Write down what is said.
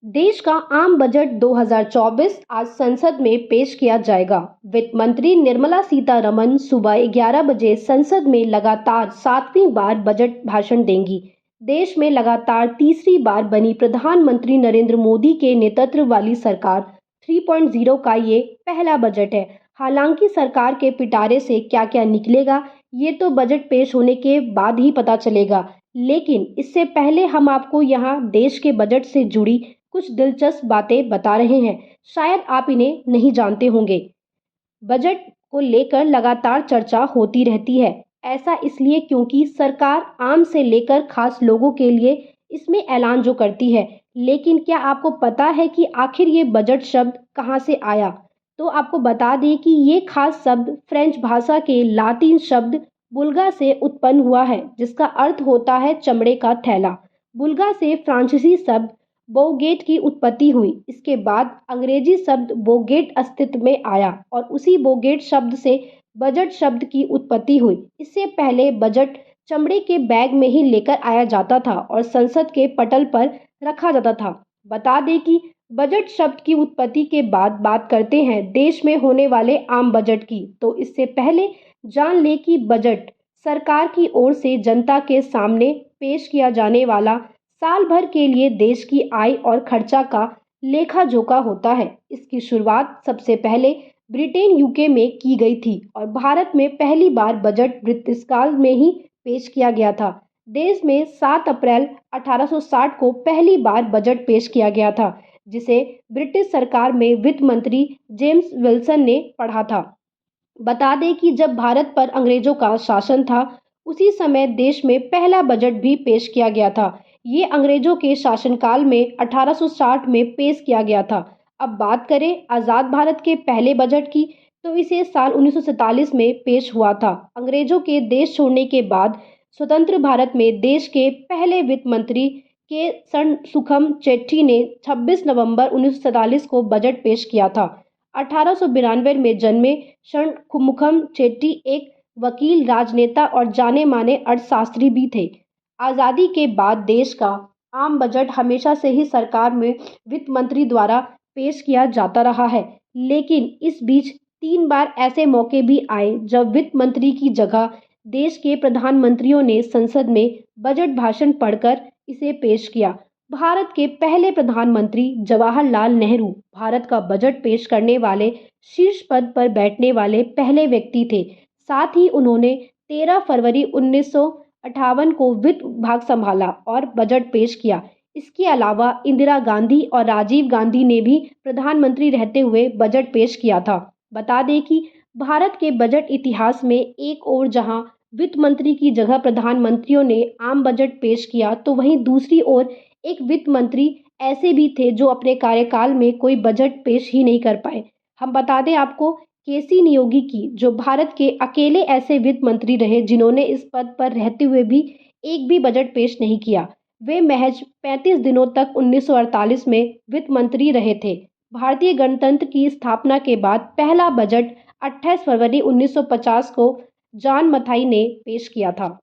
देश का आम बजट 2024 आज संसद में पेश किया जाएगा। वित्त मंत्री निर्मला सीतारमण सुबह 11 बजे संसद में लगातार 7वीं बार बजट भाषण देंगी। देश में लगातार तीसरी बार बनी प्रधानमंत्री नरेंद्र मोदी के नेतृत्व वाली सरकार 3.0 का ये पहला बजट है। हालांकि सरकार के पिटारे से क्या क्या निकलेगा ये तो बजट पेश होने के बाद ही पता चलेगा, लेकिन इससे पहले हम आपको यहाँ देश के बजट से जुड़ी कुछ दिलचस्प बातें बता रहे हैं। शायद आप इन्हें नहीं जानते होंगे। बजट को लेकर लगातार चर्चा होती रहती है। ऐसा इसलिए क्योंकि सरकार आम से लेकर खास लोगों के लिए इसमें ऐलान जो करती है। लेकिन क्या आपको पता है कि आखिर ये बजट शब्द कहाँ से आया? तो आपको बता दें कि ये खास शब्द फ्रेंच भाषा के लातिन शब्द बुल्गा से उत्पन्न हुआ है, जिसका अर्थ होता है चमड़े का थैला। बुल्गा से फ्रांसीसी शब्द बोगेट की उत्पत्ति हुई। इसके बाद अंग्रेजी शब्द बोगेट अस्तित्व में आया और उसी बोगेट शब्द से बजट शब्द की उत्पत्ति हुई। इससे पहले बजट चमड़े के बैग में ही लेकर आया जाता था और संसद के पटल पर रखा जाता था। बता दें कि बजट शब्द की उत्पत्ति के बाद बात करते हैं देश में होने वाले आम बजट की। तो इससे पहले जान लें कि बजट सरकार की ओर से जनता के सामने पेश किया जाने वाला साल भर के लिए देश की आय और खर्चा का लेखा जोखा होता है। इसकी शुरुआत सबसे पहले ब्रिटेन यूके में की गई थी और भारत में पहली बार बजट ब्रिटिश काल में ही पेश किया गया था। देश में 7 अप्रैल 1860 को पहली बार बजट पेश किया गया था, जिसे ब्रिटिश सरकार में वित्त मंत्री जेम्स विल्सन ने पढ़ा था। बता दें कि जब भारत पर अंग्रेजों का शासन था, उसी समय देश में पहला बजट भी पेश किया गया था। ये अंग्रेजों के शासनकाल में 1860 में पेश किया गया था। अब बात करें आज़ाद भारत के पहले बजट की, तो इसे साल 1947 में पेश हुआ था। अंग्रेजों के देश छोड़ने के बाद स्वतंत्र भारत में देश के पहले वित्त मंत्री के षणमुखम चेट्टी ने 26 नवंबर 1947 को बजट पेश किया था। 1892 में जन्मे षणमुखम चेट्टी एक वकील, राजनेता और जाने माने अर्थशास्त्री भी थे। आज़ादी के बाद देश का आम बजट हमेशा से ही सरकार में वित्त मंत्री द्वारा पेश किया जाता रहा है, लेकिन इस बीच 3 बार ऐसे मौके भी आए जब वित्त मंत्री की जगह देश के प्रधानमंत्रियों ने संसद में बजट भाषण पढ़कर इसे पेश किया। भारत के पहले प्रधानमंत्री जवाहरलाल नेहरू भारत का बजट पेश करने वाले शीर्ष पद पर बैठने वाले पहले व्यक्ति थे। साथ ही उन्होंने 13 फरवरी 1958 को वित्त विभाग संभाला और बजट पेश किया। इसके अलावा इंदिरा गांधी और राजीव गांधी ने भी प्रधानमंत्री रहते हुए बजट पेश किया था। बता दें कि भारत के बजट इतिहास में एक ओर जहां वित्त मंत्री की जगह प्रधानमंत्रियों ने आम बजट पेश किया, तो वहीं दूसरी ओर एक वित्त मंत्री ऐसे भी थे जो अपने कार्यकाल में कोई बजट पेश ही नहीं कर पाए। हम बता दें आपको केसी नियोगी की, जो भारत के अकेले ऐसे वित्त मंत्री रहे जिन्होंने इस पद पर रहते हुए भी एक भी बजट पेश नहीं किया। वे महज 35 दिनों तक 1948 में वित्त मंत्री रहे थे। भारतीय गणतंत्र की स्थापना के बाद पहला बजट 28 फरवरी 1950 को जॉन मथाई ने पेश किया था।